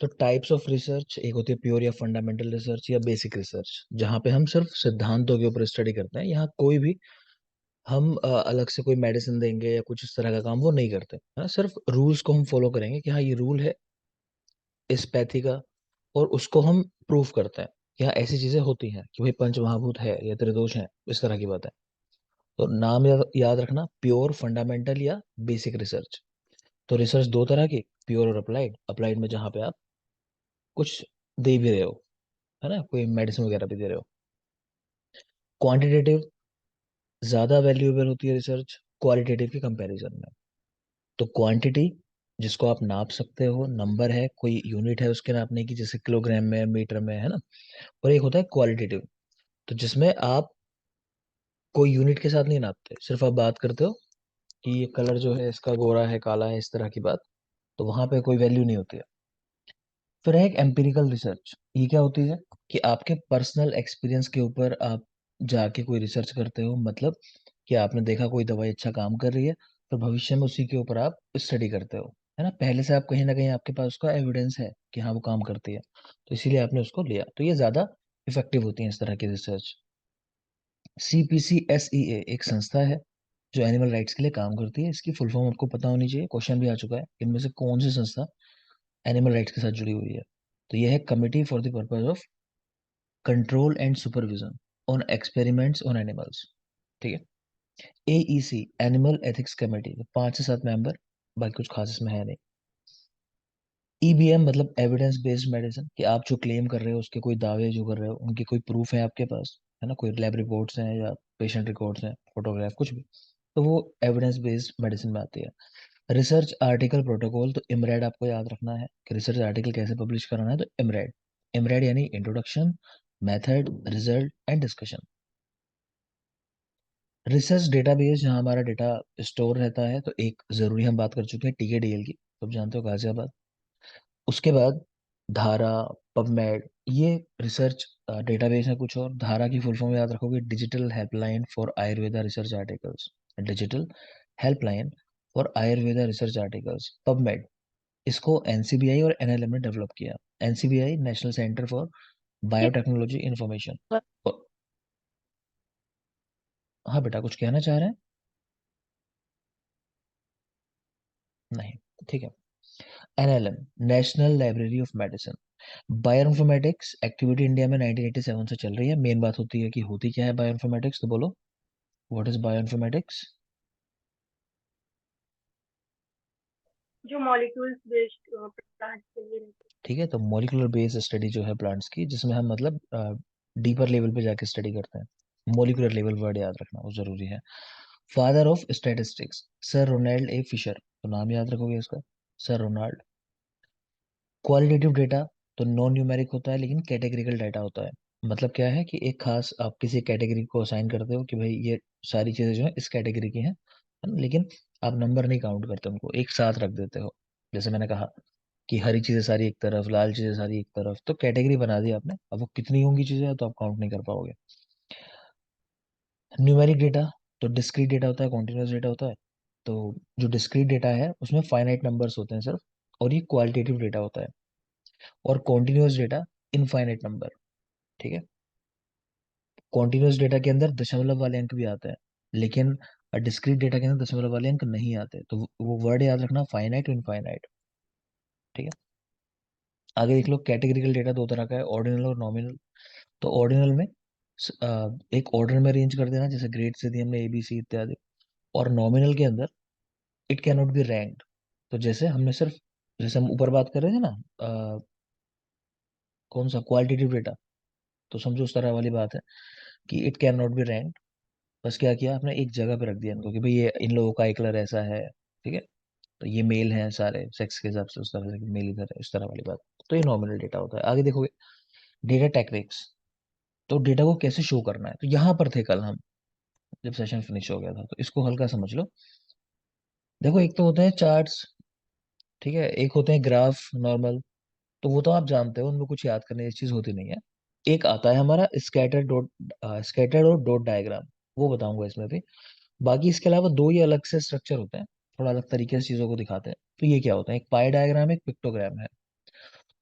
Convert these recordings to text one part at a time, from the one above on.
तो types of research, एक होती है प्योर या फंडामेंटल रिसर्च या बेसिक रिसर्च, जहाँ पे हम सिर्फ सिद्धांतों के ऊपर स्टडी करते हैं। यहाँ कोई भी हम अलग से कोई मेडिसिन देंगे या कुछ इस तरह का काम वो नहीं करते, हाँ सिर्फ रूल्स को हम फॉलो करेंगे कि हाँ ये रूल है इस पैथी का, और उसको हम प्रूफ करते हैं कि हाँ ऐसी चीजें होती हैं कि भाई पंच महाभूत है या त्रिदोष है, इस तरह की बात है। तो नाम याद रखना, प्योर, फंडामेंटल या बेसिक रिसर्च। तो रिसर्च दो तरह की, प्योर और अप्लाइड। अप्लाइड में जहाँ पे आप कुछ दे भी रहे हो, है ना, कोई मेडिसिन वगैरह भी दे रहे हो। क्वांटिटेटिव, ज्यादा वैल्यूएबल होती है रिसर्च क्वालिटेटिव के कंपैरिजन में। तो क्वांटिटी, जिसको आप नाप सकते हो, नंबर है, कोई यूनिट है उसके नापने की, जैसे किलोग्राम में, मीटर में, है ना। और एक होता है क्वालिटेटिव, तो जिसमें आप कोई यूनिट के साथ नहीं नापते, सिर्फ आप बात करते हो कि ये कलर जो है इसका गोरा है, काला है, इस तरह की बात। तो वहां पे कोई वैल्यू नहीं होती है। फिर है एक एम्पिरिकल रिसर्च। ये क्या होती है कि आपके पर्सनल एक्सपीरियंस के ऊपर आप जाके कोई रिसर्च करते हो, मतलब कि आपने देखा कोई दवाई अच्छा काम कर रही है, तो भविष्य में उसी के ऊपर आप स्टडी करते हो, है ना। पहले से आप कहीं ना कहीं आपके पास उसका एविडेंस है कि हाँ वो काम करती है, तो इसीलिए आपने उसको लिया। तो ये ज्यादा इफेक्टिव होती है इस तरह की रिसर्च। CPCSEA एक संस्था है जो एनिमल राइट्स के लिए काम करती है। इसकी फुल फॉर्म आपको पता होनी चाहिए, क्वेश्चन भी आ चुका है, इनमें से कौन सी संस्था एनिमल राइट्स के साथ जुड़ी हुई है। तो यह है committee for the purpose of control and supervision on experiments on animals. ठीक है। AEC, एनिमल एथिक्स कमेटी, 5 से 7 मेंबर, बाकी कुछ खास इसमें है नहीं। EBM मतलब एविडेंस बेस्ड मेडिसिन, कि आप जो क्लेम कर रहे हो, उसके कोई दावे जो कर रहे हो, उनके कोई प्रूफ है आपके पास, है ना, कोई लैब रिपोर्ट्स हैं या पेशेंट रिकॉर्ड्स हैं, फोटोग्राफ, कुछ भी, तो वो एविडेंस बेस्ड मेडिसिन में आती है। रिसर्च आर्टिकल प्रोटोकॉल, तो इमरेड आपको याद रखना है कि रिसर्च आर्टिकल कैसे पब्लिश कराना है। तो इमरेड, इमरेड यानी introduction, method, result and discussion. Research database, जहाँ हमारा डेटा स्टोर रहता है, तो एक जरूरी हम बात कर चुके हैं TKDL की, तो आप जानते हो गाजियाबाद। उसके बाद धारा, पबमेड, ये रिसर्च डेटाबेस है कुछ। और धारा की फुल फॉर्म याद रखोगे, digital helpline for Ayurveda research articles. Digital helpline for Ayurveda research articles, PubMed, इसको NCBI और NLM ने डेवलप किया। NCBI, national centre for biotechnology information. हाँ बेटा, कुछ कहना चाह रहे हैं? नहीं, ठीक है। NLM, national library of medicine. Bioinformatics activity India में 1987 से चल रही है। मेन बात होती है कि होती क्या है बायोइन्फॉर्मेटिक्स, तो बोलो, व्हाट इज बायोइन्फॉर्मेटिक्स? जो मॉलिक्यूल्स बेस्ड प्लांट्स के लिए रहते ठीक है, तो मॉलिक्यूलर बेस्ड स्टडी जो है प्लांट्स की, जिसमें हम मतलब डीपर लेवल पे जाके स्टडी करते हैं। मॉलिक्यूलर लेवल वर्ड याद रखना वो जरूरी है। Father of statistics, sir Ronald A Fisher, तो नाम याद रखोगे इसका, सर रोनाल्ड। क्वालिटेटिव डेटा, तो नॉन न्यूमेरिक होता है लेकिन कैटेगरिकल डाटा होता है। मतलब क्या है कि एक खास आप किसी कैटेगरी को असाइन करते हो कि भाई ये सारी चीजें जो है इस कैटेगरी की हैं, है ना? लेकिन आप नंबर नहीं काउंट करते, उनको एक साथ रख देते हो। जैसे मैंने कहा कि हरी चीजें सारी एक तरफ, लाल चीजें सारी एक तरफ, तो कैटेगरी बना दी आपने। अब वो कितनी होंगी चीजें तो आप काउंट नहीं कर पाओगे। न्यूमेरिक डेटा, तो डिस्क्रीट डेटा होता है, कॉन्टिन्यूस डेटा होता है। तो जो डिस्क्रीट डेटा है उसमें फाइनाइट नंबर्स होते हैं सिर्फ, और ये क्वालिटेटिव डेटा होता है। और कॉन्टिन्यूस डेटा, इनफाइनाइट नंबर। ठीक है। कॉन्टिन्यूस डेटा के अंदर दशमलव वाले अंक भी आते हैं, लेकिन डिस्क्रीट डेटा के अंदर दशमलव वाले अंक नहीं आते। तो वो वर्ड याद रखना, फाइनाइट और इनफाइनाइट। ठीक है। आगे देख लो, कैटेगरिकल डेटा दो तरह का है, ऑर्डिनल और नॉमिनल। तो ऑर्डिनल में एक ऑर्डर में अरेंज कर देना, जैसे ग्रेड से दी हमने ABC इत्यादि। और नॉमिनल के अंदर it can not be ranked. तो जैसे हमने सिर्फ, जैसे हम ऊपर बात कर रहे थे ना, कौन सा क्वालिटेटिव डेटा, तो समझो उस तरह वाली बात है कि it can not be ranked. बस क्या किया आपने, एक जगह पे रख दिया इनको कि भाई ये इन लोगों का एक कलर ऐसा है, ठीक है, तो ये मेल हैं सारे सेक्स के हिसाब से, उस तरह से कि मेल इधर है, इस तरह वाली बात। तो ये नॉमिनल डेटा होता है। आगे देखोगे, डेटा टेक्निक्स, तो डेटा को कैसे शो करना है। तो यहाँ पर थे कल हम, जब सेशन फिनिश हो गया था, तो इसको हल्का समझ लो। देखो, एक तो होते हैं चार्ट्स, ठीक है, एक होते हैं ग्राफ नॉर्मल, तो वो तो आप जानते हो, उनमें कुछ याद करने की चीज होती नहीं है। एक आता है हमारा स्कैटर्ड और डॉट डायग्राम, वो बताऊंगा इसमें भी। बाकी इसके अलावा दो ही अलग से स्ट्रक्चर होते हैं, थोड़ा अलग तरीके से चीजों को दिखाते हैं। तो ये क्या होता है, एक पाई डायग्राम, एक पिक्टोग्राम है।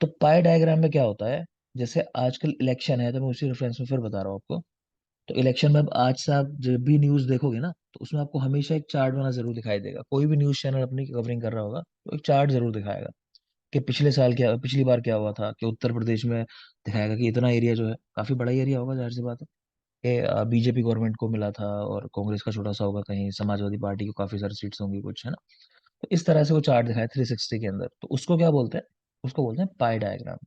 तो पाई डायग्राम में क्या होता है, जैसे आजकल इलेक्शन है, तो मैं उसी रेफरेंस में फिर बता रहा हूँ आपको। तो इलेक्शन में अब आज से आप जब भी न्यूज देखोगे ना, तो उसमें आपको हमेशा एक चार्ट बना जरूर दिखाई देगा। कोई भी न्यूज चैनल अपनी कवरिंग कर रहा होगा तो एक चार्ट जरूर दिखाएगा कि पिछली बार क्या हुआ था, कि उत्तर प्रदेश में दिखाएगा कि इतना एरिया जो है, काफी बड़ा एरिया होगा जाहिर सी बात है, कि बीजेपी गवर्नमेंट को मिला था और कांग्रेस का छोटा सा होगा, कहीं समाजवादी पार्टी को काफी सारी सीट्स होंगी कुछ, है ना। तो इस तरह से वो चार्ट दिखाया 360 के अंदर, तो उसको क्या बोलते हैं, उसको बोलते हैं पाई डायग्राम।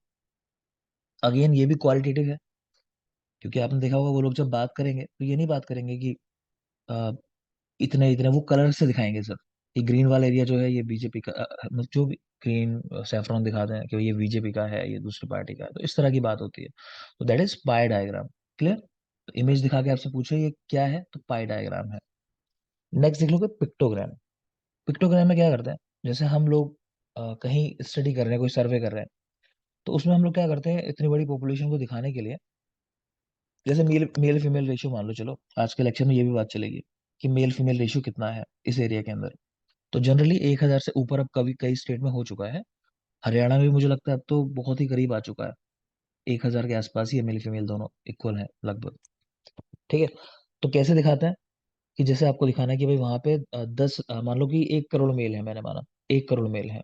अगेन ये भी क्वालिटेटिव है, क्योंकि आपने देखा होगा वो लोग जब बात करेंगे तो ये नहीं बात करेंगे कि अ, इतने इतने, वो कलर से दिखाएंगे सर। ये ग्रीन वाला एरिया जो है ये बीजेपी का, मतलब जो भी ग्रीन सैफरॉन दिखाते हैं कि ये बीजेपी का है, ये दूसरी पार्टी का है, तो इस तरह की बात होती है। तो that is pi diagram. Clear. तो इमेज दिखा के आपसे पूछे ये क्या है, तो पाई डायग्राम है। नेक्स्ट देख लो पिक्टोग्राम। पिक्टोग्राम में क्या करते हैं, जैसे हम लोग कहीं स्टडी कर रहे हैं, कोई सर्वे कर रहे हैं, तो उसमें हम लोग क्या करते हैं, इतनी बड़ी पॉपुलेशन को दिखाने के लिए, जैसे मेल मेल फीमेल रेशियो मान लो, चलो आज के इलेक्शन में ये भी बात चलेगी कि मेल फीमेल रेशियो कितना है इस एरिया के अंदर। तो जनरली 1,000 से ऊपर अब कभी कई स्टेट में हो चुका है। हरियाणा में भी मुझे लगता है अब तो बहुत ही करीब आ चुका है, 1,000 के आसपास ही है, मेल फीमेल दोनों इक्वल है लगभग। ठीक है। तो कैसे दिखाते हैं, कि जैसे आपको दिखाना है कि भाई वहां पे मान लो कि 1 करोड़ मेल है, मैंने माना 1 करोड़ मेल है।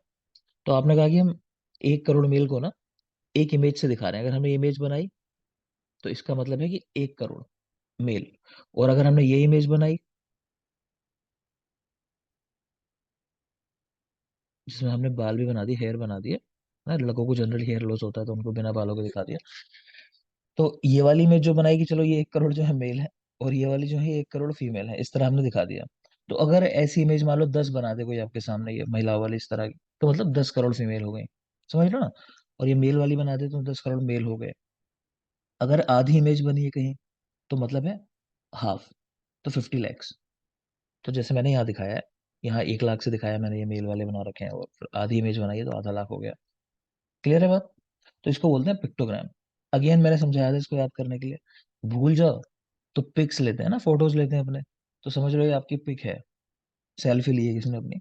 तो आपने कहा कि हम 1 करोड़ मेल को ना एक इमेज से दिखा रहे हैं। अगर हमने इमेज बनाई तो इसका मतलब है कि 1 करोड़ मेल। और अगर हमने ये इमेज बनाई जिसमें हमने बाल भी बना दिए, हेयर बना दिए ना, लड़कों को जनरली हेयर लॉस होता है तो उनको बिना बालों के दिखा दिया। तो ये वाली इमेज जो बनाई कि चलो ये 1 करोड़ जो है मेल है, और ये वाली जो है 1 करोड़ फीमेल है, इस तरह हमने दिखा दिया। तो अगर ऐसी इमेज मान लो 10 बना दे कोई आपके सामने, ये महिलाओं वाली इस तरह की, तो मतलब 10 करोड़ फीमेल हो गई, समझ लो ना। और ये मेल वाली बना दे तो 10 करोड़ मेल हो गए। अगर आधी इमेज बनी है कहीं, तो मतलब है हाफ, तो 50 लैक्स। तो जैसे मैंने यहाँ दिखाया है, यहाँ 1 लाख से दिखाया मैंने, ये मेल वाले बना रखे हैं, और फिर आधी इमेज बनाई है तो आधा लाख हो गया। क्लियर है बात। तो इसको बोलते हैं पिक्टोग्राम। अगेन मैंने समझाया था इसको याद करने के लिए। भूल जाओ तो पिक्स लेते हैं ना, फोटोज लेते हैं अपने, तो समझ लो ये आपकी पिक है, सेल्फी ली है किसने अपनी,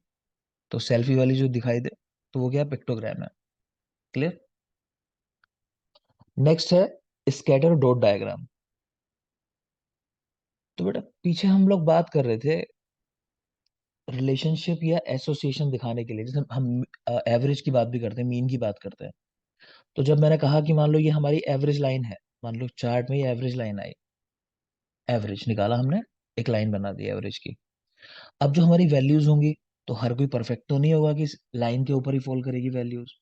तो सेल्फी वाली जो दिखाई दे, तो वो क्या पिक्टोग्राम है। क्लियर। नेक्स्ट है स्कैटर डॉट डायग्राम। तो बेटा पीछे हम लोग बात कर रहे थे रिलेशनशिप या एसोसिएशन दिखाने के लिए, जैसे हम एवरेज की बात भी करते हैं, मीन की बात करते हैं। तो जब मैंने कहा कि मान लो ये हमारी एवरेज लाइन है, मान लो चार्ट में ये एवरेज लाइन आई, एवरेज निकाला हमने, एक लाइन बना दी एवरेज की। अब जो हमारी वैल्यूज होंगी, तो हर कोई परफेक्ट तो नहीं होगा कि लाइन के ऊपर ही फॉल करेगी वैल्यूज।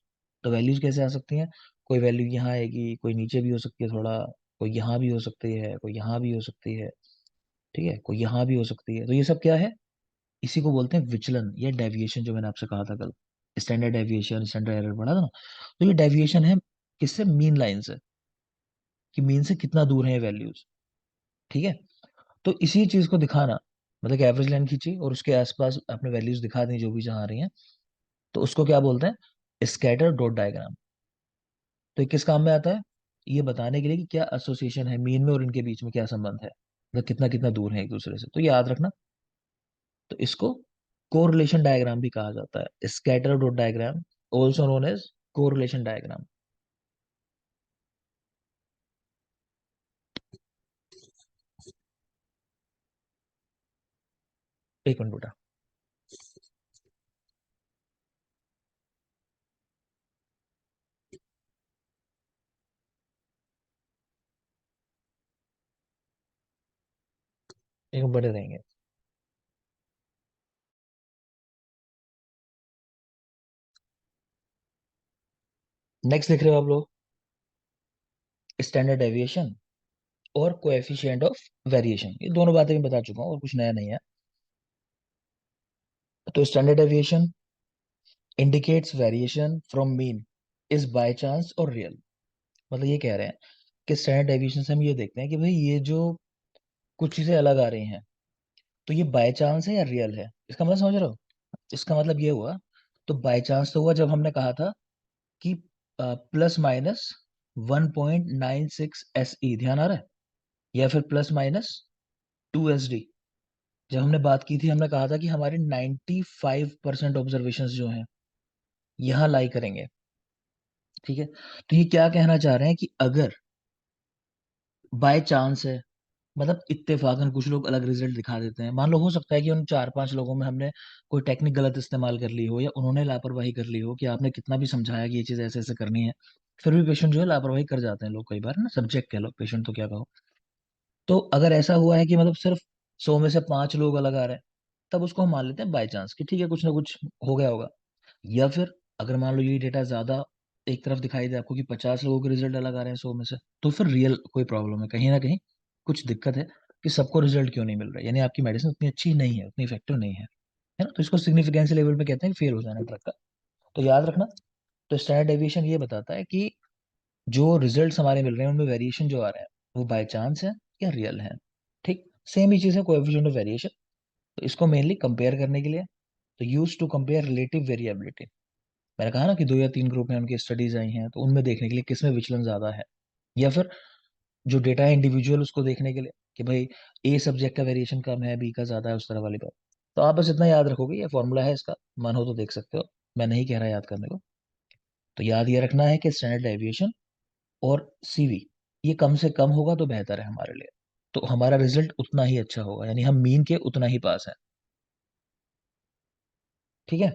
तो वैल्यूज कैसे आ सकती हैं, कोई वैल्यू यहाँ आएगी, कोई नीचे भी हो सकती है थोड़ा, कोई यहाँ भी हो सकती है, कोई यहाँ भी हो सकती है, ठीक है, कोई यहाँ भी हो सकती है। तो ये सब क्या है, इसी को बोलते हैं विचलन या डेविएशन, जो मैंने आपसे कहा था कल, स्टैंडर्ड डेविएशन, स्टैंडर्ड एरर पढ़ा था ना। तो ये डेविएशन है किससे, मीन लाइन से, कि मीन से कितना दूर है ये वैल्यूज। ठीक है। तो इसी चीज को दिखाना, मतलब कि एवरेज लाइन खींची और उसके आसपास अपने वैल्यूज दिखा दी जो भी जहाँ आ रही हैं, तो उसको क्या बोलते हैं, स्कैटर डॉट डायग्राम। तो ये किस काम में आता है, ये बताने के लिए कि क्या एसोसिएशन है मीन में और इनके बीच में क्या संबंध है, मतलब कितना कितना दूर है एक दूसरे से, तो याद रखना। तो इसको कोरिलेशन डायग्राम भी कहा जाता है, scatter dot diagram, also known as correlation diagram. एक मिनट बेटा। एक मिनट बड़े रहेंगे। नेक्स्ट लिख रहे हो आप लोग, स्टैंडर्ड डेविएशन और कोएफिशिएंट ऑफ वेरिएशन, ये दोनों बातें मैं बता चुका हूँ और कुछ नया नहीं है। तो standard deviation indicates variation from mean, is by chance और रियल। मतलब ये कह रहे हैं कि स्टैंडर्ड डेविएशन से हम ये देखते हैं कि भाई ये जो कुछ चीजें अलग आ रही हैं, तो ये बाय चांस है या रियल है, इसका मतलब समझ रहे हो। इसका मतलब ये हुआ, तो बाय चांस तो हुआ जब हमने कहा था कि ±1.96 SE, ध्यान आ रहा है, या फिर ±2 SD। जब हमने बात की थी हमने कहा था कि हमारे 95% ऑब्जर्वेशन जो हैं यहाँ लाई करेंगे, ठीक है, तो ये क्या कहना चाह रहे हैं कि अगर बाय चांस है, मतलब इत्तेफाकन कुछ लोग अलग रिजल्ट दिखा देते हैं, मान लो हो सकता है कि उन 4-5 लोगों में हमने कोई टेक्निक गलत इस्तेमाल कर ली हो, या उन्होंने लापरवाही कर ली हो, कि आपने कितना भी समझाया कि ये चीज ऐसे ऐसे करनी है, फिर भी पेशेंट जो है लापरवाही कर जाते हैं लोग कई बार ना, सब्जेक्ट कह लो, पेशेंट तो क्या कहो। तो अगर ऐसा हुआ है कि मतलब सिर्फ 100 में से 5 लोग अलग आ रहे हैं, तब उसको हम मान लेते हैं बाई चांस कि ठीक है, कुछ ना कुछ हो गया होगा। या फिर अगर मान लो ये डेटा ज्यादा एक तरफ दिखाई दे आपको कि 50 लोगों के रिजल्ट अलग आ रहे हैं 100 में से, तो फिर रियल कोई प्रॉब्लम है, कहीं ना कहीं कुछ दिक्कत है कि सबको रिजल्ट क्यों नहीं मिल रहा है, यानी आपकी मेडिसिन उतनी अच्छी नहीं है, उतनी इफेक्टिव नहीं है ना। तो इसको सिग्निफिकेंस लेवल पे कहते हैं फेल हो जाना ड्रग का। तो याद रखना, तो स्टैंडर्ड डेविएशन ये बताता है कि जो रिजल्ट्स हमारे मिल रहे हैं उनमें वेरिएशन जो आ रहा है वो बाय चांस है या रियल है। ठीक, सेम ही चीज है कोएफिशिएंट ऑफ वेरिएशन। तो इसको मेनली कंपेयर करने के लिए, तो use to compare relative variability. मैंने कहा ना कि 2 या 3 ग्रुप हैं, उनकी स्टडीज आई हैं, तो उनमें देखने के लिए किसमें विचलन ज्यादा है, या फिर जो डेटा है इंडिविजुअल उसको देखने के लिए कि भाई ए सब्जेक्ट का वेरिएशन कम है, बी का ज्यादा है, उस तरह वाली बात। तो आप बस इतना याद रखोगे, ये फॉर्मूला है इसका, मन हो तो देख सकते हो, मैं नहीं कह रहा याद करने को। तो याद ये रखना है कि स्टैंडर्ड डेविएशन और सीवी ये कम से कम होगा तो बेहतर है हमारे लिए, तो हमारा रिजल्ट उतना ही अच्छा होगा, यानी हम मीन के उतना ही पास है। ठीक है,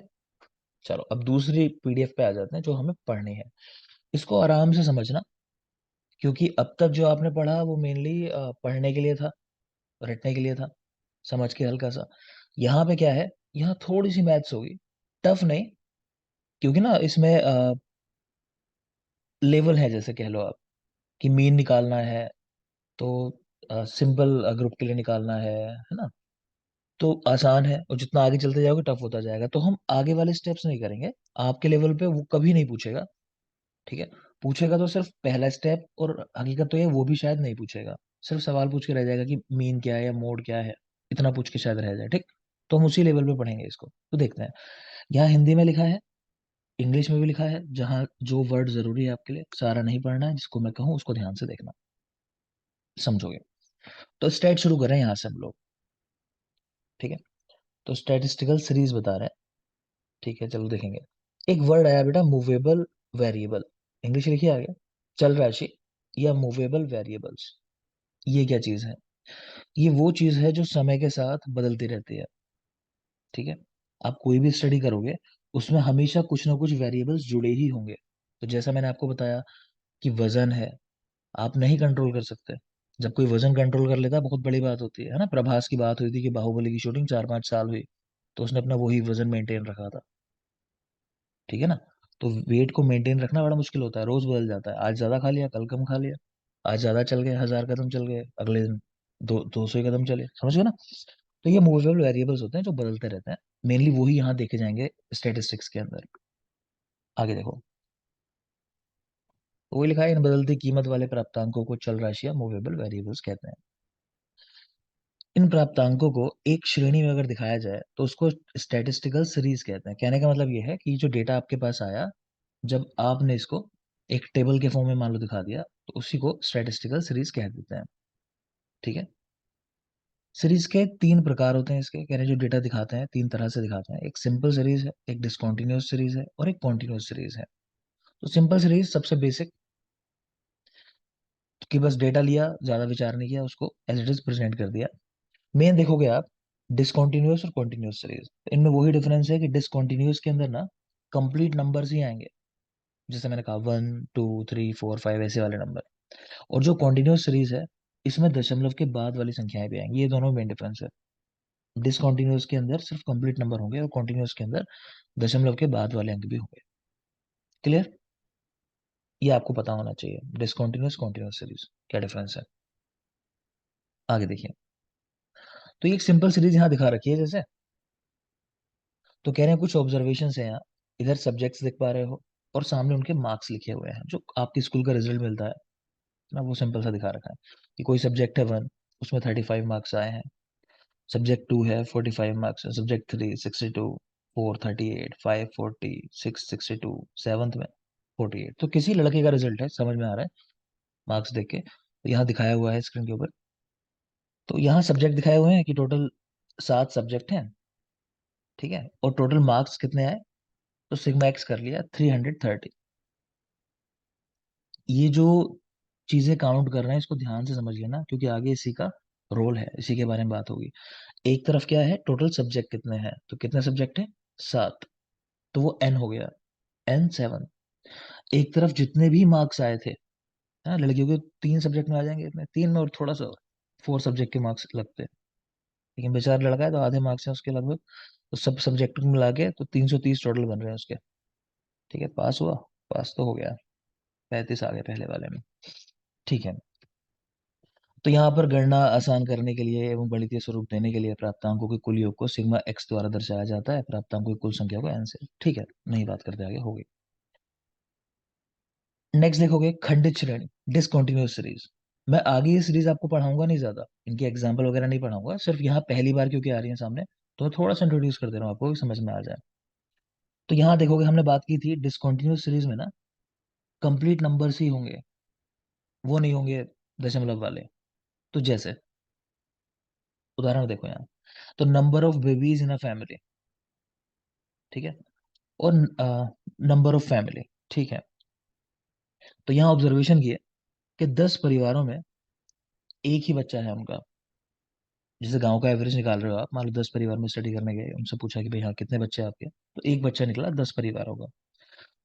चलो अब दूसरी पीडीएफ पे आ जाते हैं जो हमें पढ़नी है। इसको आराम से समझना, क्योंकि अब तक जो आपने पढ़ा वो मेनली पढ़ने के लिए था, रटने के लिए था, समझ के हल्का सा। यहाँ पे क्या है, यहाँ थोड़ी सी मैथ्स होगी, टफ नहीं, क्योंकि ना इसमें लेवल है, जैसे कह लो आप कि मीन निकालना है, तो सिंपल ग्रुप के लिए निकालना है ना। तो आसान है, और जितना आगे चलते जाओगे टफ होता जाएगा, तो हम आगे वाले स्टेप्स नहीं करेंगे। आपके लेवल पे वो कभी नहीं पूछेगा, ठीक है। पूछेगा तो सिर्फ पहला स्टेप, और हकीकत तो ये वो भी शायद नहीं पूछेगा, सिर्फ सवाल पूछ के रह जाएगा कि मीन क्या है या मोड क्या है, इतना पूछ के शायद रह जाए, ठीक। तो हम उसी लेवल पे पढ़ेंगे इसको, तो देखते हैं। यहाँ हिंदी में लिखा है, इंग्लिश में भी लिखा है, जहाँ जो वर्ड जरूरी है आपके लिए सारा नहीं पढ़ना है, जिसको मैं कहूँ उसको ध्यान से देखना, समझोगे। तो स्टेट शुरू करें यहाँ से हम लोग, ठीक है। तो स्टैटिस्टिकल सीरीज बता रहे हैं, ठीक है, चलो देखेंगे। एक वर्ड आया बेटा, मूवेबल वेरिएबल, इंग्लिश लिखिए आगे, चल राशि या मूवेबल वेरिएबल्स। ये क्या चीज है, ये वो चीज है जो समय के साथ बदलती रहती है, ठीक है। आप कोई भी स्टडी करोगे उसमें हमेशा कुछ ना कुछ वेरिएबल्स जुड़े ही होंगे। तो जैसा मैंने आपको बताया कि वजन है, आप नहीं कंट्रोल कर सकते। जब कोई वजन कंट्रोल कर लेता है बहुत बड़ी बात होती है ना। प्रभास की बात हुई थी कि बाहुबली की शूटिंग 4-5 साल हुई, तो उसने अपना वही वजन मेंटेन रखा था, ठीक है ना। तो वेट को मेंटेन रखना बड़ा मुश्किल होता है, रोज बदल जाता है, आज ज्यादा खा लिया कल कम खा लिया, आज ज्यादा चल गए 1000 कदम चल गए, अगले दिन 200 ही कदम चले, समझ गए ना। तो ये मूवेबल वेरिएबल्स होते हैं जो बदलते रहते हैं, मेनली वही यहाँ देखे जाएंगे स्टेटिस्टिक्स के अंदर। आगे देखो, तो वही लिखा है, इन बदलती कीमत वाले प्राप्तांकों को चल राशि या मूवेबल वेरिएबल्स कहते हैं। इन प्राप्तांकों को एक श्रेणी में अगर दिखाया जाए तो उसको स्टैटिस्टिकल सीरीज कहते हैं। कहने का मतलब ये है कि जो डेटा आपके पास आया, जब आपने इसको एक टेबल के फॉर्म में मान लो दिखा दिया, तो उसी को स्टैटिस्टिकल सीरीज कह देते हैं, ठीक है। सीरीज के 3 प्रकार होते हैं इसके, कह रहे हैं जो डेटा दिखाते हैं 3 तरह से दिखाते हैं, एक सिंपल सीरीज है, एक डिसकंटिन्यूअस सीरीज है, और एक कॉन्टिन्यूअस सीरीज है। तो सिंपल सीरीज सबसे बेसिक, कि बस डेटा लिया, ज्यादा विचार नहीं किया, उसको एज इट इज प्रेजेंट कर दिया। मेन देखोगे आप डिसकंटिन्यूअस और कॉन्टिन्यूअस सीरीज, इनमें वही डिफरेंस है कि डिसकंटिन्यूअस के अंदर ना कंप्लीट नंबर्स ही आएंगे, जैसे मैंने कहा 1 2 3 4 5 ऐसे वाले नंबर। और जो कॉन्टिन्यूअस सीरीज है, इसमें दशमलव के बाद वाली संख्याएं भी आएंगी, ये दोनों मेन डिफरेंस है। डिसकंटिन्यूअस के अंदर सिर्फ कंप्लीट नंबर होंगे, और कॉन्टिन्यूअस के अंदर दशमलव के बाद वाले अंक भी होंगे। क्लियर, ये आपको पता होना चाहिए, डिसकंटिन्यूअस कॉन्टिन्यूअस सीरीज क्या डिफरेंस है। आगे देखिए, तो ये एक सिंपल सीरीज यहाँ दिखा रखी है जैसे। तो कह रहे हैं कुछ ऑब्जर्वेशन है यहाँ, इधर सब्जेक्ट्स देख पा रहे हो, और सामने उनके मार्क्स लिखे हुए हैं, जो आपके स्कूल का रिजल्ट मिलता है ना, वो सिंपल सा दिखा रखा है कि कोई सब्जेक्ट है 1, उसमें 35 मार्क्स आए हैं, सब्जेक्ट 2 है 45 मार्क्स है, सब्जेक्ट 3 62, 4 38, 5 40, 6 62, सेवन्थ में 48। तो किसी लड़के का रिजल्ट है, समझ में आ रहा है मार्क्स देख के, तो यहाँ दिखाया हुआ है स्क्रीन के ऊपर। तो यहाँ सब्जेक्ट दिखाए हुए हैं कि टोटल 7 सब्जेक्ट हैं, ठीक है, और टोटल मार्क्स कितने आए, तो सिग्मा एक्स कर लिया 330। ये जो चीजें काउंट कर रहे हैं इसको ध्यान से समझ लेना, क्योंकि आगे इसी का रोल है, इसी के बारे में बात होगी। एक तरफ क्या है, टोटल सब्जेक्ट कितने हैं, तो कितने सब्जेक्ट हैं, 7, तो वो n हो गया, n7। एक तरफ जितने भी मार्क्स आए थे, हाँ लड़कियों के 3 सब्जेक्ट में आ जाएंगे इतने, 3 में और थोड़ा सा 4 सब्जेक्ट के मार्क्स लगते हैं, लेकिन बेचारा लड़का है तो आधे मार्क्स हैं उसके लगभग, तो सब सब्जेक्ट को मिला के तो 330 टोटल बन रहे हैं उसके। ठीक है, पास हुआ, पास तो हो गया, 35 आ गए पहले वाले में। ठीक है, तो यहाँ पर गणना आसान करने के लिए एवं गणितीय स्वरूप देने के लिए प्राप्तांकों के कुल योग को सिग्मा एक्स द्वारा दर्शाया जाता है, प्राप्तांकों की कुल संख्या को एन से। ठीक है, नहीं बात करते आगे, हो गई। नेक्स्ट देखोगे खंडित श्रेणी, डिसकंटिन्यूअस सीरीज। मैं आगे ये सीरीज आपको पढ़ाऊंगा नहीं, ज्यादा इनके एग्जाम्पल वगैरह नहीं पढ़ाऊंगा, सिर्फ यहाँ पहली बार क्योंकि आ रही है सामने, तो मैं थोड़ा सा इंट्रोड्यूस कर दे रहा हूँ आपको कि समझ में आ जाए। तो यहाँ देखोगे हमने बात की थी डिसकंटिन्यूअस सीरीज में ना, कंप्लीट नंबर्स ही होंगे, वो नहीं होंगे दशमलव वाले। तो जैसे उदाहरण देखो यहाँ, तो number of babies in a family, ठीक है, और नंबर ऑफ फैमिली, ठीक है। तो यहाँ ऑब्जर्वेशन की है कि 10 परिवारों में एक ही बच्चा है उनका। जैसे गांव का एवरेज निकाल रहे हो आप, मान लो 10 परिवार में स्टडी करने गए, उनसे पूछा कि भाई हाँ कितने बच्चे हैं आपके, तो एक बच्चा निकला 10 परिवारों का।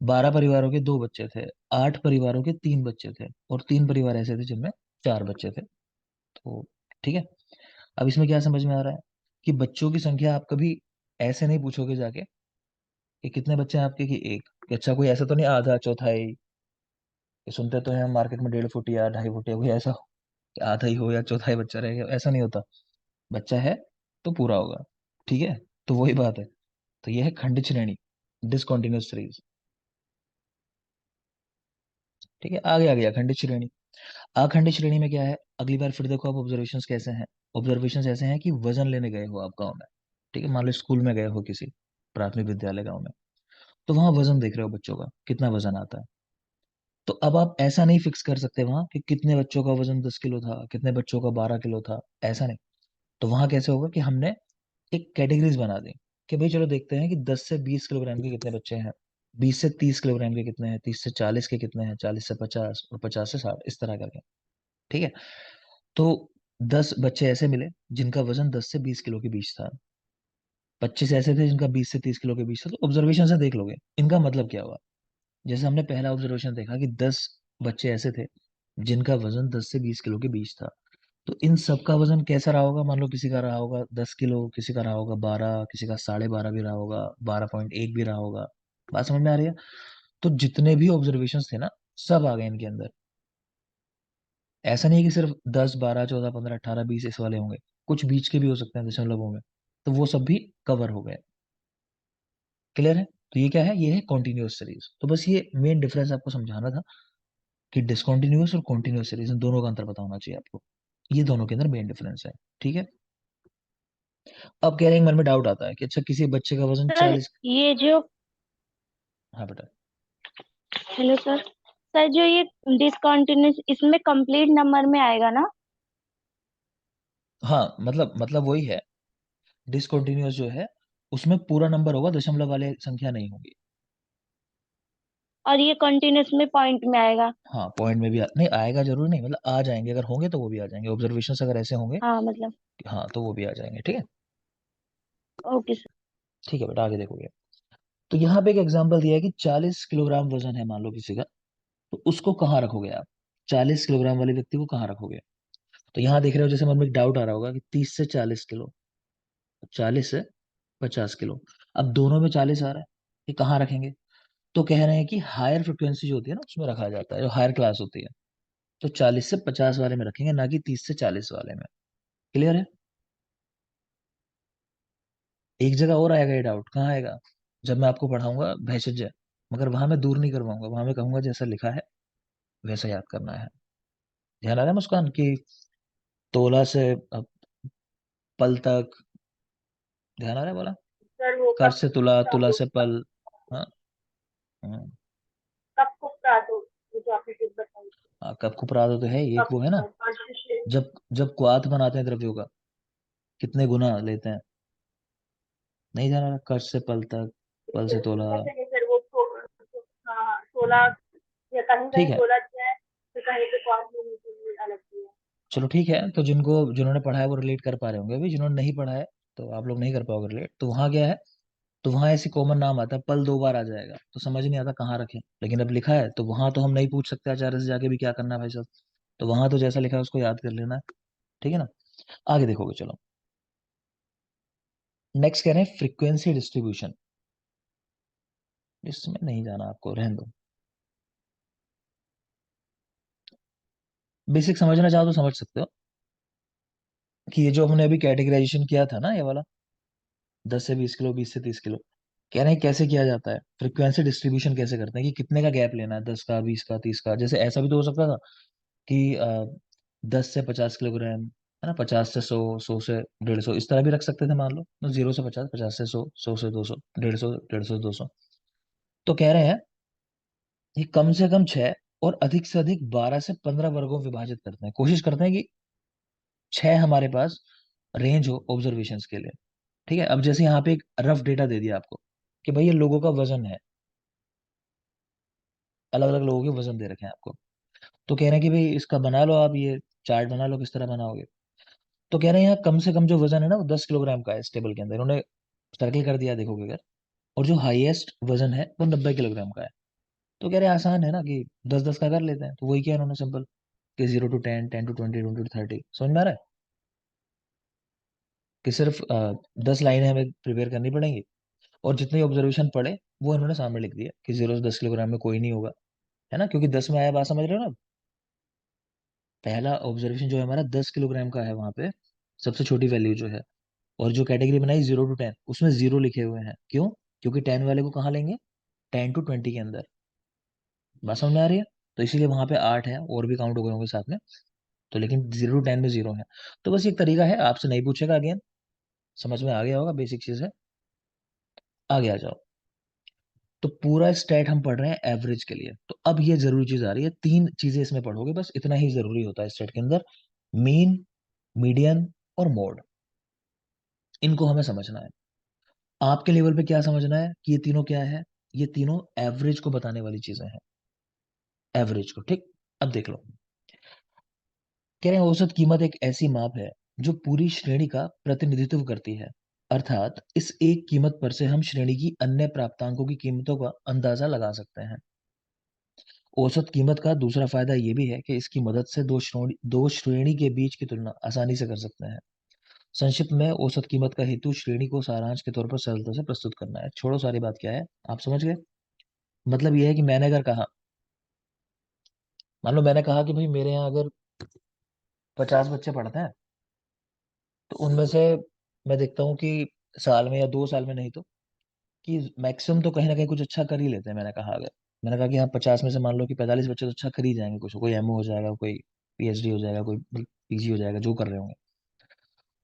12 परिवारों के 2 बच्चे थे, 8 परिवारों के 3 बच्चे थे, और 3 परिवार ऐसे थे जिनमें 4 बच्चे थे। तो ठीक है, अब इसमें क्या समझ में आ रहा है कि बच्चों की संख्या आप कभी ऐसे नहीं पूछोगे जाके कि कितने बच्चे हैं आपके, कि एक, कि अच्छा कोई ऐसा तो नहीं आधा चौथाई, ये सुनते तो हैं मार्केट में 1.5 फुट या 2.5 फुट या कोई ऐसा कि आधा ही हो या चौथाई बच्चा रह गया, ऐसा नहीं होता। बच्चा है तो पूरा होगा। ठीक है, तो वही बात है। तो यह है खंडित श्रेणी, डिसकंटिन्यूअस सीरीज। ठीक है, आगे आ गया खंडित श्रेणी। अखंडित श्रेणी में क्या है, अगली बार फिर देखो आप ऑब्जर्वेशंस कैसे हैं। ऑब्जर्वेशंस ऐसे हैं कि वजन लेने गए हो आप गाँव में, ठीक है, मान लो स्कूल में गए हो किसी प्राथमिक विद्यालय गाँव में, तो वहां वजन देख रहे हो बच्चों का कितना वजन आता है। तो अब आप ऐसा नहीं फिक्स कर सकते वहां कि कितने बच्चों का वजन 10 किलो था, कितने बच्चों का 12 किलो था, ऐसा नहीं। तो वहां कैसे होगा कि हमने एक कैटेगरीज बना दी कि भाई चलो देखते हैं कि 10 से 20 किलोग्राम के कितने बच्चे हैं, 20 से 30 किलोग्राम के कितने हैं, 30 से 40 के कितने हैं, 40 से 50 और 50 से 60, इस तरह करके। ठीक है, तो 10 बच्चे ऐसे मिले जिनका वजन 10 से 20 किलो के बीच था, 25 ऐसे थे जिनका 20 से 30 किलो के बीच था। तो ऑब्जर्वेशन से देख लोगे इनका मतलब क्या हुआ। जैसे हमने पहला ऑब्जर्वेशन देखा कि 10 बच्चे ऐसे थे जिनका वजन 10 से 20 किलो के बीच था, तो इन सब का वजन कैसा रहा होगा, मान लो किसी का रहा होगा 10 किलो, किसी का रहा होगा 12, किसी का 12.5 भी रहा होगा, 12.1 भी रहा होगा। बात समझ में आ रही है। तो जितने भी ऑब्जर्वेशन थे ना, सब आ गए इनके अंदर। ऐसा नहीं है कि सिर्फ 10 12 14 15 18 20 इस वाले होंगे, कुछ बीच के भी हो सकते हैं दशमलवों में, तो वो सब भी कवर हो गए। क्लियर है। तो ये क्या है, ये है कॉन्टिन्यूअस सीरीज। तो बस ये मेन डिफरेंस आपको समझाना था कि डिसकंटिन्यूअस और कॉन्टिन्यूअस सीरीज, इन दोनों का अंतर पता होना चाहिए आपको। ये दोनों के अंदर मेन डिफरेंस है। ठीक है, अब कह रहे हैं मन में डाउट आता है कि अच्छा किसी बच्चे का वजन सर 40। ये जो हाँ बेटा। हेलो सर, सर जो ये डिसकंटिन्यूस इसमें कंप्लीट नंबर में आएगा ना? हाँ मतलब वही है, डिसकंटिन्यूअस जो है उसमें पूरा नंबर होगा, दशमलव वाले संख्या नहीं होगी। और ये कंटिन्यूस में पॉइंट में आएगा? हाँ पॉइंट में भी नहीं आएगा, जरूर नहीं, मतलब आ जाएंगे, अगर होंगे तो वो भी आ जाएंगे, ऑब्जर्वेशन अगर ऐसे होंगे, हाँ मतलब। हाँ तो वो भी आ जाएंगे। ठीक है। Okay sir. ठीक है बेटा, आगे देखोगे। तो यहाँ पे एक एग्जांपल दिया है कि 40 किलोग्राम वजन है मान लो किसी का, तो उसको कहाँ रखोगे आप, 40 किलोग्राम वाले व्यक्ति को कहाँ रखोगे। तो यहाँ देख रहे हो, जैसे मन में एक डाउट आ रहा होगा कि 30 से 40 किलो, 40 से 50 किलो, अब दोनों में 40 आ रहा है, ये कहाँ रखेंगे। तो कह रहे हैं कि हायर फ्रिक्वेंसी जो होती है ना उसमें रखा जाता है, जो हायर क्लास होती है, तो 40 से 50 वाले में रखेंगे, ना कि 30 से 40 वाले में। क्लियर है। एक जगह और आएगा ये डाउट, कहाँ आएगा, जब मैं आपको पढ़ाऊंगा भैषज, मगर वहां मैं दूर नहीं करवाऊंगा, वहां मैं कहूंगा जैसा लिखा है वैसा याद करना है। ध्यान आ रहा है मुस्कान की, तोला से पल तक, ध्यान आ रहा है बोला, सर वो कर से तुला, तुला से कब पल। हाँ। हाँ। को स्टार्ट हो, वो जो आपने टिप बताई थी, हाँ, कब कुपरादो तो है, एक कब वो है ना, फर्स्ट से? जब जब क्वाथ बनाते हैं द्रव्यों का, कितने गुना लेते हैं, नहीं जाना, कर से पल तक, पल से तोला। ऐसे नहीं सर, वो हाँ हाँ, 16 या कहीं ठीक कहीं है, 16 दिया है, चलो ठीक है, तो जिन्होंने पढ़ा है वो रिलेट कर पा रहे होंगे, अभी जिन्होंने नहीं पढ़ा है तो आप लोग नहीं कर पाओगे रिलेट। तो वहाँ क्या है, तो वहाँ ऐसी कॉमन नाम आता है, पल 2 बार आ जाएगा तो समझ नहीं आता कहाँ रखें। लेकिन अब लिखा है तो वहां तो हम नहीं पूछ सकते आचार्य से जाके भी क्या करना है भाई साहब। तो वहां तो जैसा लिखा है उसको याद कर लेना है। ठीक है ना। आगे देखोगे, चलो। नेक्स्ट कह रहे हैं फ्रीक्वेंसी डिस्ट्रीब्यूशन। इसमें नहीं जाना आपको, रहने दो। बेसिक समझना चाहो तो समझ सकते हो कि ये जो हमने अभी कैटेगराइजेशन किया था ना, ये वाला 10 से 20 किलो, 20 से 30 किलो, कह रहे हैं कैसे किया जाता है, फ्रीक्वेंसी डिस्ट्रीब्यूशन कैसे करते हैं, कि कितने का गैप लेना है, 10 का, 20 का, 30 का। जैसे ऐसा भी तो हो सकता था कि 10 से 50 किलोग्राम, है ना, 50 से 100, 100 से 150, इस तरह भी रख सकते थे मान लो, तो 0 से 50, 50 से 100, 100 से 200, 150, 150 से 200। तो कह रहे हैं ये कम से कम 6 और अधिक से अधिक 12 से 15 वर्गों में विभाजित करते हैं। कोशिश करते हैं कि 6 हमारे पास रेंज हो ऑब्जर्वेशंस के लिए। ठीक है। अब जैसे यहाँ पे एक रफ डेटा दे दिया आपको कि भाई ये लोगों का वजन है, अलग अलग लोगों के वजन दे रखे हैं आपको। तो कह रहे हैं कि भाई इसका बना लो, आप ये चार्ट बना लो, किस तरह बनाओगे। तो कह रहे हैं यहाँ कम से कम जो वजन है ना वो 10 किलोग्राम का है इस टेबल के अंदर, उन्होंने सर्किल कर दिया, देखोगे अगर। और जो हाईएस्ट वजन है वो 90 किलोग्राम का है। तो कह रहे हैं आसान है ना कि 10 10 का कर लेते हैं। तो वही किया इन्होंने, सिंपल, कि 0 to 10, 10 to 20, 20 to 30। समझ में आ रहा है कि सिर्फ 10 लाइनें हमें प्रिपेयर करनी पड़ेंगी, और जितने ऑब्जर्वेशन पड़े वो इन्होंने सामने लिख दिया कि 0 से 10 किलोग्राम में कोई नहीं होगा। है ना, क्योंकि 10 में आया, बात समझ रहे हो ना। पहला ऑब्जर्वेशन जो है हमारा 10 किलोग्राम का है वहां पे, सबसे छोटी वैल्यू जो है। और जो कैटेगरी बनाई 0 to 10, उसमें 0 लिखे हुए हैं, क्यों? क्योंकि 10 वाले को कहाँ लेंगे, 10 to 20 के अंदर। बात समझ में आ रही है। तो इसीलिए वहां पे 8 है, और भी काउंट हो गए होंगे साथ में। तो लेकिन 0 to 10 में 0 है। तो बस एक तरीका है, आपसे नहीं पूछेगा अगेन, समझ में आ गया होगा, बेसिक चीज है। आगे आ जाओ। तो पूरा स्टेट हम पढ़ रहे हैं एवरेज के लिए, तो अब ये जरूरी चीज आ रही है, 3 चीजें इसमें पढ़ोगे, बस इतना ही जरूरी होता है स्टेट के अंदर। मीन, मीडियन और मोड, इनको हमें समझना है। आपके लेवल पे क्या समझना है कि ये तीनों क्या है, ये तीनों एवरेज को बताने वाली चीजें हैं, एवरेज को। ठीक। अब देख लो, कह रहे हैं औसत कीमत एक ऐसी माप है जो पूरी श्रेणी का प्रतिनिधित्व करती है। अर्थात इस एक कीमत पर से हम श्रेणी की अन्य प्राप्तांकों की कीमतों का अंदाजा लगा सकते हैं। औसत कीमत का दूसरा फायदा ये भी है कि इसकी मदद से दो श्रेणी के बीच की तुलना आसानी से कर सकते हैं। संक्षिप्त में, औसत कीमत का हेतु श्रेणी को सारांश के तौर पर सरलता से प्रस्तुत करना है। छोड़ो सारी बात, क्या है आप समझ गए। मतलब ये है कि मैंने अगर कहा, मान लो मैंने कहा कि भाई मेरे यहाँ अगर 50 बच्चे पढ़ते हैं, तो उनमें से मैं देखता हूँ कि साल में या 2 साल में, नहीं तो कि मैक्सिमम तो कहीं ना कहीं कुछ अच्छा कर ही लेते हैं। मैंने कहा अगर, मैंने कहा कि हाँ 50 में से मान लो कि 45 बच्चे तो अच्छा कर ही जाएंगे, कुछ कोई एमओ हो जाएगा, कोई पीएचडी हो जाएगा, कोई पीजी हो जाएगा, जो कर रहे होंगे।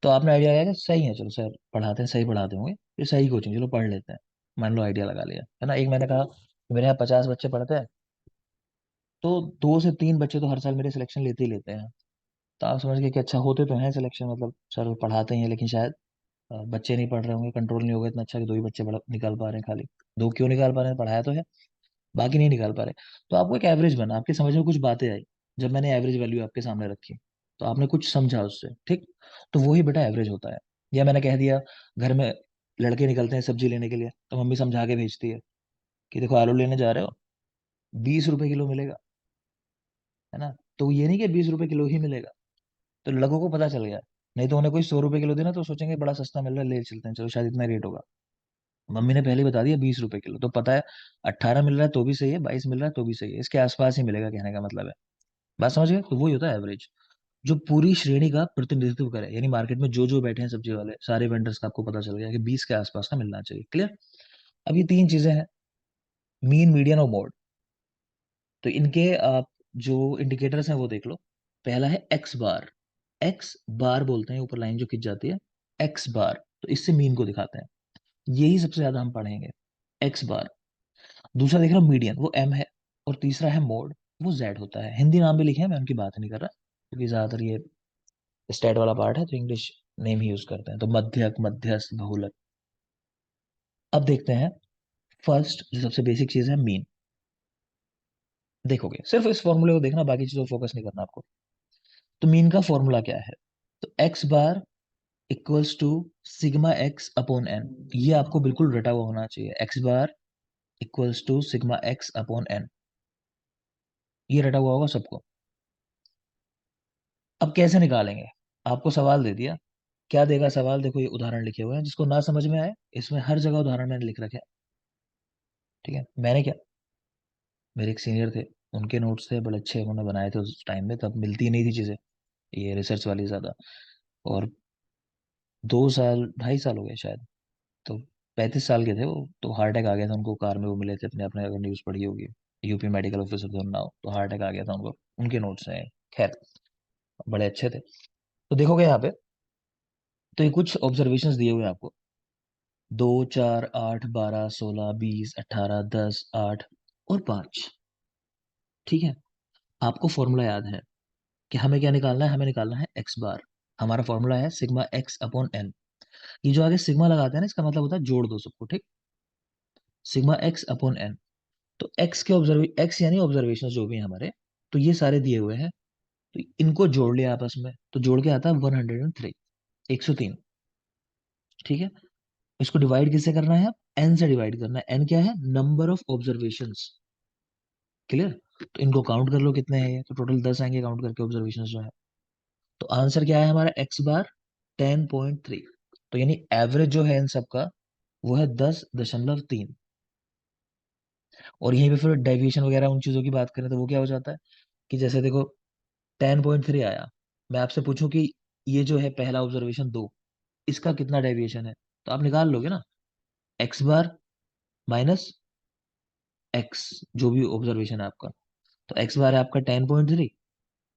तो आपने आइडिया लगाया कि सही है, चलो सर पढ़ाते हैं, सही पढ़ाते होंगे, ये सही कोचिंग, चलो पढ़ लेते हैं। मान लो आइडिया लगा लिया, है ना। एक मैंने कहा कि मेरे यहाँ 50 बच्चे पढ़ते हैं, तो 2 से 3 बच्चे तो हर साल मेरे सिलेक्शन लेते ही लेते हैं। तो आप समझ गए कि अच्छा होते तो हैं सिलेक्शन, मतलब सर पढ़ाते ही हैं, लेकिन शायद बच्चे नहीं पढ़ रहे होंगे, कंट्रोल नहीं होगा इतना अच्छा कि 2 ही बच्चे निकाल पा रहे हैं खाली। दो क्यों निकाल पा रहे हैं, पढ़ाया तो है, बाकी नहीं निकाल पा रहे। तो आपको एक एवरेज बना, आपके समझ में कुछ बातें आई, जब मैंने एवरेज वैल्यू आपके सामने रखी, तो आपने कुछ समझा उससे। ठीक। तो वही बेटा एवरेज होता है। या मैंने कह दिया, घर में लड़के निकलते हैं सब्जी लेने के लिए, तो मम्मी समझा के भेजती है कि देखो आलू लेने जा रहे हो, 20 रुपए किलो मिलेगा, है ना। तो ये नहीं कि 20 रुपए किलो ही मिलेगा। तो लड़कों को पता चल गया। नहीं तो उन्हें कोई 100 रुपए किलो देना तो सोचेंगे बड़ा सस्ता मिल रहा है, ले चलते हैं, चलो शायद इतना रेट होगा। मम्मी ने पहले ही बता दिया 20 रुपए किलो, तो पता है 18 मिल रहा है तो भी सही है, 22 मिल रहा है तो भी सही है, इसके आसपास ही मिलेगा, कहने का मतलब है। बात समझ गए। तो वही होता है एवरेज, जो पूरी श्रेणी का प्रतिनिधित्व करे, यानी मार्केट में जो जो बैठे हैं सब्जी वाले सारे वेंडर्स का आपको पता चल गया कि 20 के आसपास का मिलना चाहिए। क्लियर। अब ये 3 चीजें हैं, मीन, मीडियन और मोड। तो इनके आप जो इंडिकेटर्स हैं वो देख लो। पहला है एक्स बार। एक्स बार बोलते हैं ऊपर लाइन जो खिंच जाती है, एक्स बार, तो इससे मीन को दिखाते हैं। यही सबसे ज्यादा हम पढ़ेंगे, एक्स बार। दूसरा देख रहा हूँ मीडियन, वो एम है। और तीसरा है मोड, वो जेड होता है। हिंदी नाम भी लिखे हैं, मैं उनकी बात नहीं कर रहा, क्योंकि ज्यादातर ये स्टेट वाला पार्ट है तो इंग्लिश नेम ही यूज करते हैं। तो मध्यक, मध्यस्थ, बहुलक। अब देखते हैं फर्स्ट, जो सबसे बेसिक चीज है, मीन। देखोगे सिर्फ इस फॉर्मूले को देखना, बाकी चीजों फोकस नहीं करना आपको। तो मीन का फॉर्मूला क्या है? तो X bar equals to sigma X upon N. ये आपको बिल्कुल रटा हुआ होना चाहिए, X bar equals to sigma X upon N. ये रटा हुआ होगा सबको। अब कैसे निकालेंगे? आपको सवाल दे दिया, क्या देगा सवाल? देखो ये उदाहरण लिखे हुए हैं, जिसको ना समझ में आए इसमें हर जगह उदाहरण मैंने लिख रखे हैं। ठीक है, मैंने क्या, मेरे एक सीनियर थे, उनके नोट्स थे बड़े अच्छे, उन्होंने बनाए थे उस टाइम में, तब मिलती नहीं थी चीजें, ये रिसर्च वाली ज्यादा। और 2 साल 2.5 साल हो गए शायद, तो 35 साल के थे वो, तो हार्ट अटैक आ गया था उनको, कार में वो मिले थे अपने अपने, अगर न्यूज पढ़ी होगी। यूपी मेडिकल ऑफिसर थे उन्नाव, तो हार्ट अटैक आ गया था उनको। उनके नोट्स हैं, खैर बड़े अच्छे थे। तो देखोगे यहाँ पे, तो ये कुछ ऑब्जर्वेशंस दिए हुए हैं आपको, 2 4 8 12 16 20 18 10 8 और 5। ठीक है, आपको फॉर्मूला याद है कि हमें क्या निकालना है? हमें निकालना है एक्स बार। हमारा फॉर्मूला है सिग्मा एक्स अपॉन एन। ये जो आगे सिग्मा लगाते हैं ना, इसका मतलब होता है जोड़ दो सबको, ठीक। Sigma X upon N. तो एक्स के ऑब्जर्व एक्स यानी ऑब्जर्वेशन जो भी हैं हमारे, तो ये सारे दिए हुए हैं, तो इनको जोड़ लिया आपस में, तो जोड़ के आता है 103, 103। ठीक है, इसको डिवाइड किससे करना है? एन से डिवाइड करना है। एन क्या है? Number of observations. क्लियर? तो इनको काउंट कर लो कितने हैं ये, तो टोटल 10 आएंगे काउंट करके ऑब्जर्वेशंस जो है। तो आंसर क्या है हमारा? एक्स बार 10.3। तो यानी एवरेज जो है इन सबका, वो है 10.3। और यहीं पे फिर डेविएशन वगैरह उन चीजों की बात करें तो वो क्या हो जाता है कि जैसे देखो 10.3 आया, मैं आपसे पूछूं कि ये जो है पहला ऑब्जर्वेशन 2, इसका कितना डेविएशन है, तो आप निकाल लोगे ना, एक्स बार माइनस एक्स, जो भी ऑब्जर्वेशन है आपका। तो एक्स बार है आपका 10.3,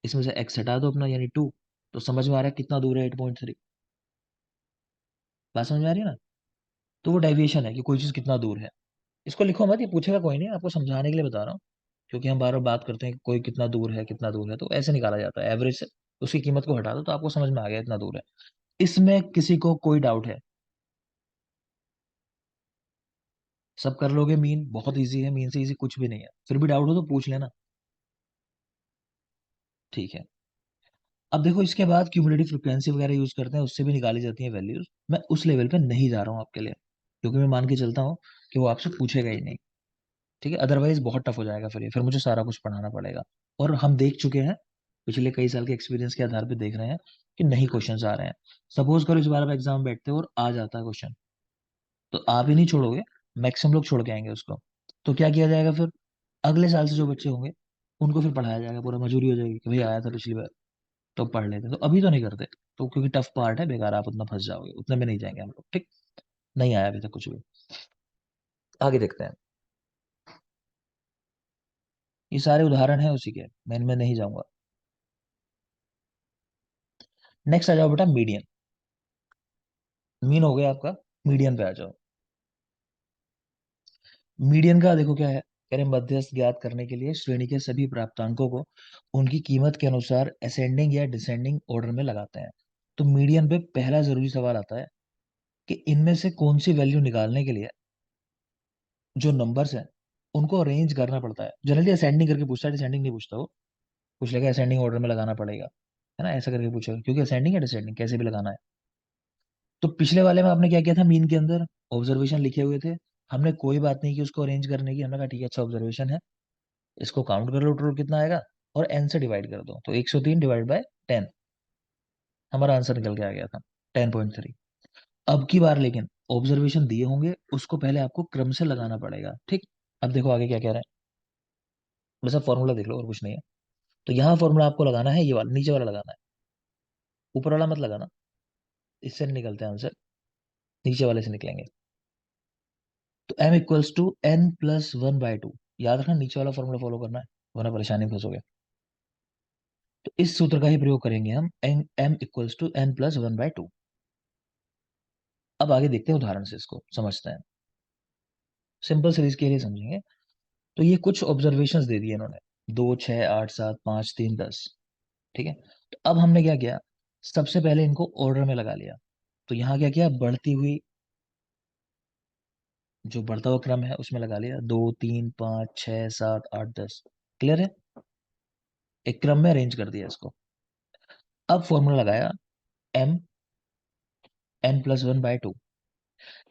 इसमें से एक्स हटा दो अपना यानी 2। तो समझ में आ रहा है कितना दूर है 8.3? बात समझ में आ रही है ना? तो वो डेविएशन है कि कोई चीज कितना दूर है। इसको लिखो मत, ये पूछेगा कोई नहीं, आपको समझाने के लिए बता रहा हूँ। क्योंकि हम बार बार बात करते हैं कि कोई कितना दूर है कितना दूर है, तो ऐसे निकाला जाता है एवरेज से। उसकी कीमत को हटा दो तो आपको समझ में आ गया इतना दूर है। इसमें किसी को कोई डाउट है? सब कर लोगे, मीन बहुत इजी है, मीन से इजी कुछ भी नहीं है, फिर भी डाउट हो तो पूछ लेना। ठीक है, अब देखो इसके बाद क्यूमुलेटिव फ्रिक्वेंसी वगैरह यूज करते हैं, उससे भी निकाली जाती है वैल्यूज। मैं उस लेवल पे नहीं जा रहा हूँ आपके लिए, क्योंकि मैं मान के चलता हूँ कि वो आपसे पूछेगा ही नहीं। ठीक है, अदरवाइज बहुत टफ हो जाएगा फिर ये, फिर मुझे सारा कुछ पढ़ाना पड़ेगा। और हम देख चुके हैं, पिछले कई साल के एक्सपीरियंस के आधार पे देख रहे हैं कि नहीं क्वेश्चंस आ रहे हैं। सपोज करो इस बार आप एग्जाम बैठते हो और आ जाता है क्वेश्चन, तो आप ही नहीं छोड़ोगे, मैक्सिमम लोग छोड़ के आएंगे उसको। तो क्या किया जाएगा फिर? अगले साल से जो बच्चे होंगे उनको फिर पढ़ाया जाएगा, पूरा मजबूरी हो जाएगी कि भाई आया था पिछली बार, तो पढ़ लेते। तो अभी तो नहीं करते, तो क्योंकि टफ पार्ट है, बेकार आप उतना फंस जाओगे, उतने में नहीं जाएंगे हम लोग। ठीक, नहीं आया अभी तक कुछ भी। आगे देखते हैं, ये सारे उदाहरण हैं उसी के, मैं इनमें नहीं जाऊंगा। नेक्स्ट आ जाओ बेटा, मीडियन। मीन हो गया आपका, मीडियन पे आ जाओ। मीडियन का देखो क्या है, कह रहे मध्यस्थ ज्ञात करने के लिए श्रेणी के सभी प्राप्तांकों को उनकी कीमत के अनुसार असेंडिंग या डिसेंडिंग ऑर्डर में लगाते हैं। तो मीडियन पे पहला जरूरी सवाल आता है कि इनमें से कौन सी वैल्यू निकालने के लिए जो नंबर्स हैं उनको अरेंज करना पड़ता है। जनरली असेंडिंग करके पूछता है, डिसेंडिंग नहीं पूछता वो। पूछ लेगा असेंडिंग ऑर्डर में लगाना पड़ेगा, है ना, ऐसा करके पूछेगा, क्योंकि असेंडिंग या डिसेंडिंग कैसे भी लगाना है। तो पिछले वाले में आपने क्या किया था, मीन के अंदर ऑब्जर्वेशन लिखे हुए थे, हमने कोई बात नहीं की उसको अरेंज करने की, हमने कहा ठीक है अच्छा ऑब्जर्वेशन है, इसको काउंट कर लो टोटल कितना आएगा, और एन से डिवाइड कर दो, तो 103 डिवाइड बाय 10, हमारा आंसर निकल के आ गया था 10.3। अब की बार लेकिन ऑब्जर्वेशन दिए होंगे, उसको पहले आपको क्रम से लगाना पड़ेगा। ठीक, अब देखो आगे क्या कह रहे हैं, बस अब फॉर्मूला देख लो और कुछ नहीं है। तो यहाँ फॉर्मूला आपको लगाना है, ये वाला नीचे वाला लगाना है, ऊपर वाला मत लगाना, इससे नहीं निकलते आंसर, नीचे वाले से निकलेंगे। तो m इक्वल्स टू n+1/2। याद रखना नीचे वाला फॉर्मूला फॉलो करना है, वरना परेशानी में फंसोगे। तो इस सूत्र का ही प्रयोग करेंगे हम, m इक्वल्स टू n+1/2। अब आगे देखते हैं उदाहरण से, इसको समझते हैं, सिंपल सीरीज के लिए समझेंगे। तो ये कुछ ऑब्जर्वेशंस दे दिए इन्होंने, 2 6 8 7 5 3 10। ठीक है, तो अब हमने क्या किया, सबसे पहले इनको ऑर्डर में लगा लिया। तो यहाँ क्या किया, बढ़ती हुई जो बढ़ता हुआ क्रम है उसमें लगा लिया, 2 3 5 6 7 8 10। क्लियर है, एक क्रम में अरेंज कर दिया इसको। अब फॉर्मूला लगाया, एम n+1/2।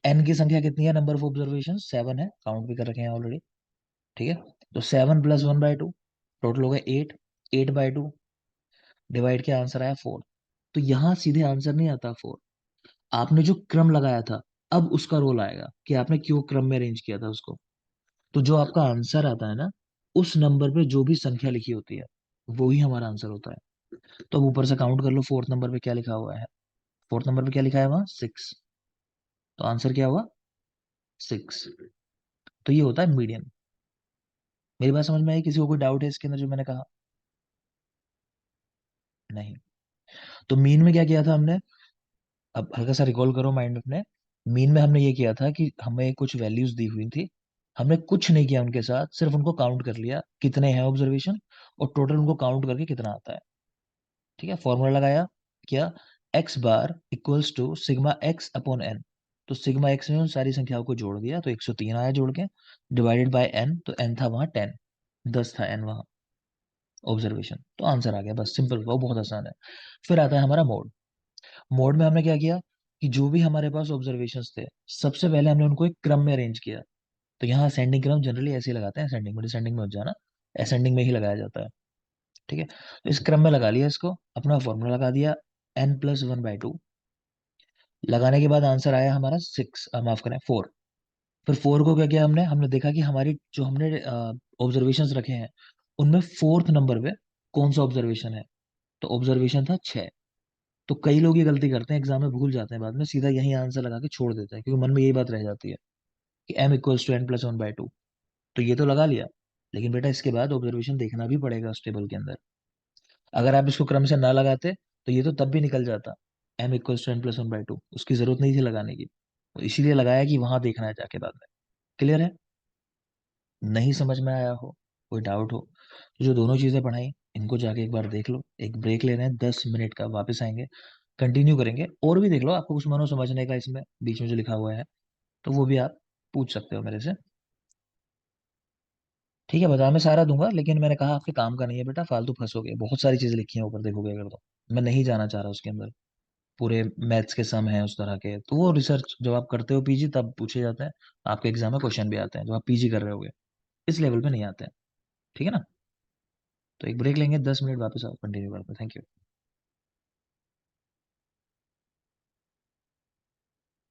एन की संख्या कितनी है, नंबर ऑफ ऑब्जर्वेशन 7 है, काउंट भी कर रखे हैं ऑलरेडी। ठीक है, तो 7+1/2 टोटल हो गया 8। 8/2 डिवाइड के आंसर आया 4। तो यहाँ सीधे आंसर नहीं आता 4, आपने जो क्रम लगाया था अब उसका रोल आएगा कि आपने क्यों क्रम में अरेंज किया था उसको। तो जो आपका आंसर आता है ना, उस नंबर पे जो भी संख्या लिखी होती है वो ही हमारा आंसर होता है। तो अब ऊपर से काउंट कर लो, फोर्थ नंबर पे क्या लिखा हुआ है। फोर्थ नंबर पे क्या लिखा है वहां, 6। तो आंसर क्या हुआ, 6। तो ये होता है मीडियन। मेरी बात समझ में आई, किसी को कोई डाउट है इसके अंदर जो मैंने कहा? नहीं। तो मीन में क्या किया था हमने, अब हल्का सा रिकॉल करो माइंड में अपने। मीन में हमने ये किया था कि हमें कुछ वैल्यूज दी हुई थी, हमने कुछ नहीं किया उनके साथ, सिर्फ उनको काउंट कर लिया कितने हैं ऑब्जर्वेशन, और टोटल उनको काउंट करके कितना आता है। ठीक है, फॉर्मूला लगाया क्या, X bar equals to sigma X upon N. तो सिग्मा एक्स में उन सारी संख्याओं को जोड़ दिया तो 103 आया जोड़ के, डिवाइडेड बाय एन, तो एन था वहां 10, 10 था एन वहां ऑब्जर्वेशन। तो आंसर आ गया, बस सिंपल, वो बहुत आसान है। फिर आता है हमारा मोड। मोड में हमने क्या किया कि जो भी हमारे पास ऑब्जर्वेशंस थे, सबसे पहले हमने उनको एक क्रम में अरेंज किया। तो यहाँ असेंडिंग क्रम जनरली ऐसे ही लगाते हैं, असेंडिंग में, डिसेंडिंग में मत जाना, असेंडिंग में ही लगाया जाता है। ठीक है, तो इस क्रम में लगा लिया इसको, अपना फॉर्मूला लगा दिया, n+1/2। लगाने के बाद आंसर आया हमारा 6, माफ करें 4। फिर 4 को क्या किया हमने, हमने देखा कि हमारी जो हमने ऑब्जर्वेशंस रखे हैं उनमें फोर्थ नंबर पे कौन सा ऑब्जर्वेशन है। तो ऑब्जर्वेशन था 6। तो कई लोग ये गलती करते हैं, एग्जाम में भूल जाते हैं, बाद में सीधा यही आंसर लगा के छोड़ देते हैं, क्योंकि मन में यही बात रह जाती है कि m=n+1/2। तो ये तो लगा लिया, लेकिन बेटा इसके बाद ऑब्जर्वेशन देखना भी पड़ेगा उस टेबल के अंदर। अगर आप इसको क्रम से ना लगाते तो ये तो तब भी निकल जाता, m=n+1/2, उसकी जरूरत नहीं थी लगाने की। तो इसीलिए लगाया कि वहां देखना है जाके बाद में। क्लियर है? नहीं समझ में आया हो, कोई डाउट हो, तो जो दोनों चीजें पढ़ाई इनको जाके एक बार देख लो। एक ब्रेक ले रहे हैं 10 मिनट का, वापस आएंगे, कंटिन्यू करेंगे। और भी देख लो, आपको कुछ मानो समझने का इसमें बीच में जो लिखा हुआ है, तो वो भी आप पूछ सकते हो मेरे से। ठीक है, बता मैं सारा दूंगा, लेकिन मैंने कहा आपके काम का नहीं है बेटा, फालतू फंसोगे, बहुत सारी चीजें लिखी हैं ऊपर, देखोगे अगर तो। मैं नहीं जाना चाह रहा उसके अंदर, पूरे मैथ्स के सम हैं उस तरह के, तो वो रिसर्च जब आप करते हो पीजी तब पूछे जाते हैं। आपके एग्जाम में क्वेश्चन भी आते हैं जब आप पीजी कर रहे होगे, इस लेवल पे नहीं आते हैं। ठीक है ना? तो एक ब्रेक लेंगे, 10 मिनट, वापस आओ, कंटिन्यू करते हैं। Thank you.